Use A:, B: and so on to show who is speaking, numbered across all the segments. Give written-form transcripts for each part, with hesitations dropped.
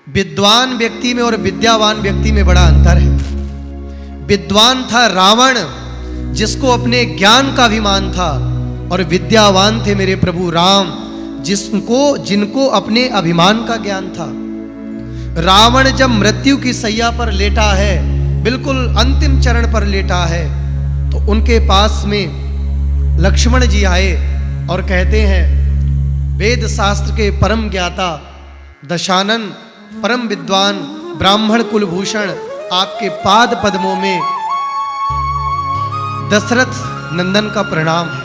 A: विद्वान व्यक्ति में और विद्यावान व्यक्ति में बड़ा अंतर है। विद्वान था रावण, जिसको अपने ज्ञान का अभिमान था, और विद्यावान थे मेरे प्रभु राम, जिनको अपने अभिमान का ज्ञान था। रावण जब मृत्यु की सैया पर लेटा है, बिल्कुल अंतिम चरण पर लेटा है, तो उनके पास में लक्ष्मण जी आए और कहते हैं, वेद शास्त्र के परम ज्ञाता दशानन, परम विद्वान, ब्राह्मण कुलभूषण, आपके पाद पद्मों में दशरथ नंदन का प्रणाम है।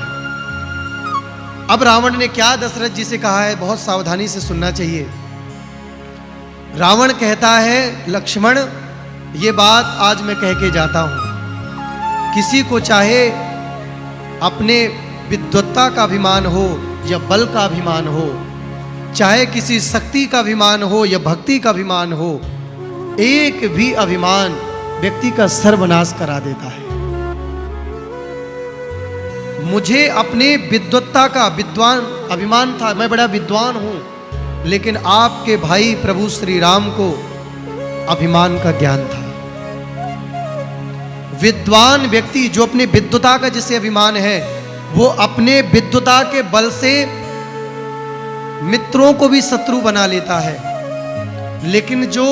A: अब रावण ने क्या दशरथ जी से कहा है, बहुत सावधानी से सुनना चाहिए। रावण कहता है, लक्ष्मण ये बात आज मैं कह के जाता हूं, किसी को चाहे अपने विद्वत्ता का अभिमान हो या बल का अभिमान हो, चाहे किसी शक्ति का अभिमान हो या भक्ति का अभिमान हो, एक भी अभिमान व्यक्ति का सर्वनाश करा देता है। मुझे अपने विद्वत्ता का विद्वान अभिमान था, मैं बड़ा विद्वान हूं, लेकिन आपके भाई प्रभु श्री राम को अभिमान का ज्ञान था। विद्वान व्यक्ति जो अपने विद्वता का जिसे अभिमान है, वो अपने विद्वता के बल से मित्रों को भी शत्रु बना लेता है, लेकिन जो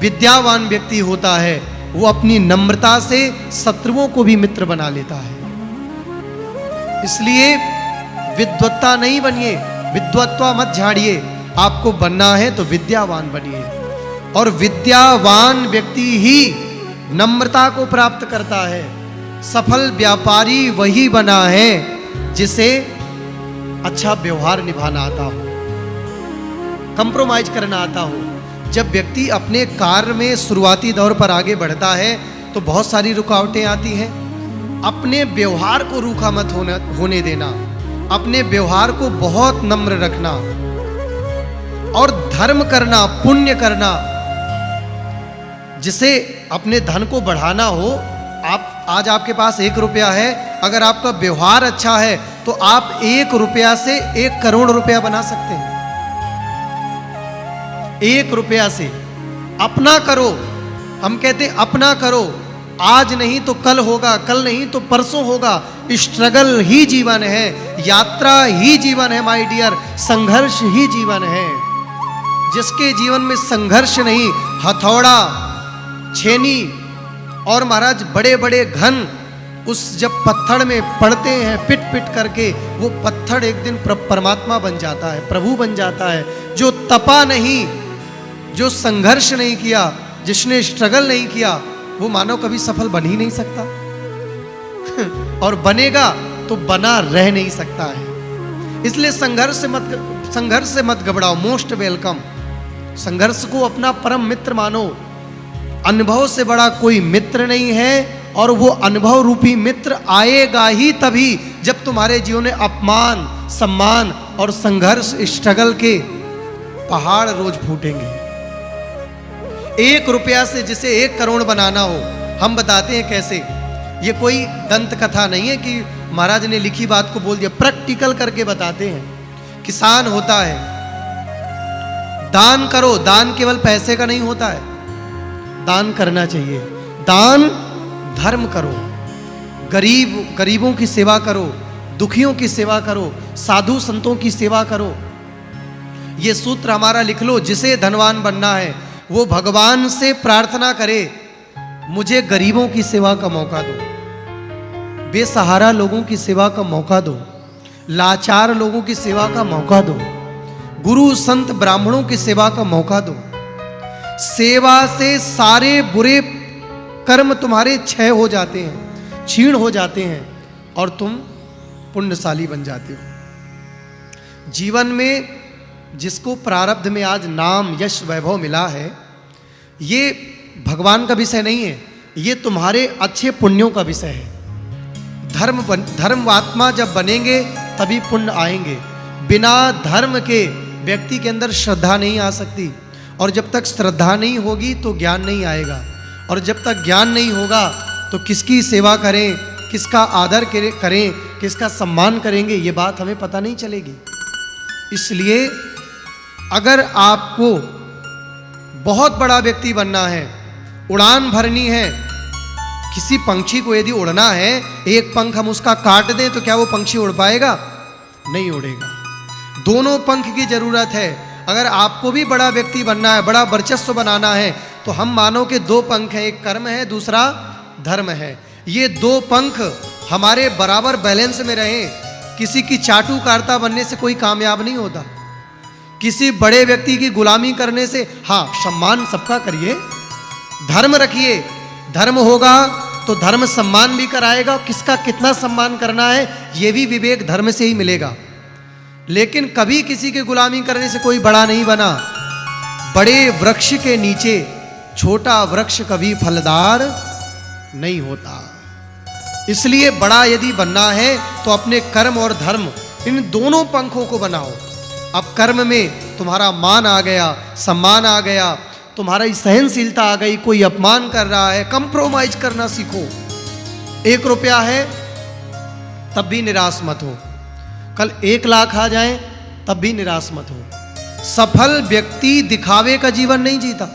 A: विद्यावान व्यक्ति होता है, वो अपनी नम्रता से शत्रुओं को भी मित्र बना लेता है। इसलिए विद्वत्ता नहीं बनिए, विद्वत्ता मत झाड़िए, आपको बनना है तो विद्यावान बनिए। और विद्यावान व्यक्ति ही नम्रता को प्राप्त करता है। सफल व्यापारी वही बना है जिसे अच्छा व्यवहार निभाना आता हो, कंप्रोमाइज करना आता हो। जब व्यक्ति अपने कार्य में शुरुआती दौर पर आगे बढ़ता है तो बहुत सारी रुकावटें आती हैं। अपने व्यवहार को रूखा मत होने देना, अपने व्यवहार को बहुत नम्र रखना और धर्म करना, पुण्य करना, जिसे अपने धन को बढ़ाना हो। आप आज आपके पास 1 रुपया है, अगर आपका व्यवहार अच्छा है तो आप 1 रुपया से 1 करोड़ रुपया बना सकते हैं। 1 रुपया से अपना करो, हम कहते हैं अपना करो। आज नहीं तो कल होगा, कल नहीं तो परसों होगा। स्ट्रगल ही जीवन है, यात्रा ही जीवन है माय डियर, संघर्ष ही जीवन है। जिसके जीवन में संघर्ष नहीं, हथौड़ा, छेनी और महाराज बड़े बड़े घन उस जब पत्थर में पड़ते हैं पिट पिट करके, वो पत्थर एक दिन परमात्मा बन जाता है, प्रभु बन जाता है। जो तपा नहीं, जो संघर्ष नहीं किया, जिसने स्ट्रगल नहीं किया, वो मानव कभी सफल बन ही नहीं सकता और बनेगा तो बना रह नहीं सकता है। इसलिए संघर्ष से मत घबराओ, मोस्ट वेलकम। संघर्ष को अपना परम मित्र मानो। अनुभव से बड़ा कोई मित्र नहीं है, और वो अनुभव रूपी मित्र आएगा ही तभी जब तुम्हारे जीवन में अपमान, सम्मान और संघर्ष, स्ट्रगल के पहाड़ रोज फूटेंगे। 1 रुपया से जिसे 1 करोड़ बनाना हो, हम बताते हैं कैसे। ये कोई दंत कथा नहीं है कि महाराज ने लिखी बात को बोल दिया, प्रैक्टिकल करके बताते हैं। किसान होता है, दान करो, दान केवल पैसे का नहीं होता है, दान करना चाहिए। दान धर्म करो, गरीबों की सेवा करो, दुखियों की सेवा करो, साधु संतों की सेवा करो। ये सूत्र हमारा लिख लो, जिसे धनवान बनना है वो भगवान से प्रार्थना करे, मुझे गरीबों की सेवा का मौका दो, बेसहारा लोगों की सेवा का मौका दो, लाचार लोगों की सेवा का मौका दो, गुरु संत ब्राह्मणों की सेवा का मौका दो। सेवा से सारे बुरे कर्म तुम्हारे क्षय हो जाते हैं, क्षीण हो जाते हैं, और तुम पुण्यशाली बन जाते हो। जीवन में जिसको प्रारब्ध में आज नाम, यश, वैभव मिला है, ये भगवान का विषय नहीं है, ये तुम्हारे अच्छे पुण्यों का विषय है। धर्मात्मा जब बनेंगे तभी पुण्य आएंगे। बिना धर्म के व्यक्ति के अंदर श्रद्धा नहीं आ सकती, और जब तक श्रद्धा नहीं होगी तो ज्ञान नहीं आएगा, और जब तक ज्ञान नहीं होगा तो किसकी सेवा करें, किसका आदर करें, किसका सम्मान करेंगे, ये बात हमें पता नहीं चलेगी। इसलिए अगर आपको बहुत बड़ा व्यक्ति बनना है, उड़ान भरनी है। किसी पंछी को यदि उड़ना है, एक पंख हम उसका काट दें तो क्या वो पंछी उड़ पाएगा? नहीं उड़ेगा। दोनों पंख की जरूरत है। अगर आपको भी बड़ा व्यक्ति बनना है, बड़ा वर्चस्व बनाना है, तो हम मानो कि दो पंख हैं, एक कर्म है, दूसरा धर्म है। ये दो पंख हमारे बराबर बैलेंस में रहें। किसी की चाटुकारिता बनने से कोई कामयाब नहीं होता। किसी बड़े व्यक्ति की गुलामी करने से, हाँ सम्मान सबका करिए, धर्म रखिए, धर्म होगा तो धर्म सम्मान भी कराएगा। किसका कितना सम्मान करना है ये भी विवेक धर्म से ही मिलेगा। लेकिन कभी किसी की गुलामी करने से कोई बड़ा नहीं बना। बड़े वृक्ष के नीचे छोटा वृक्ष कभी फलदार नहीं होता। इसलिए बड़ा यदि बनना है तो अपने कर्म और धर्म, इन दोनों पंखों को बनाओ। अब कर्म में तुम्हारा मान आ गया, सम्मान आ गया, तुम्हारी सहनशीलता आ गई। कोई अपमान कर रहा है, कंप्रोमाइज करना सीखो। 1 रुपया है तब भी निराश मत हो। कल 1 लाख आ जाए तब भी निराश मत हो। सफल व्यक्ति दिखावे का जीवन नहीं जीता।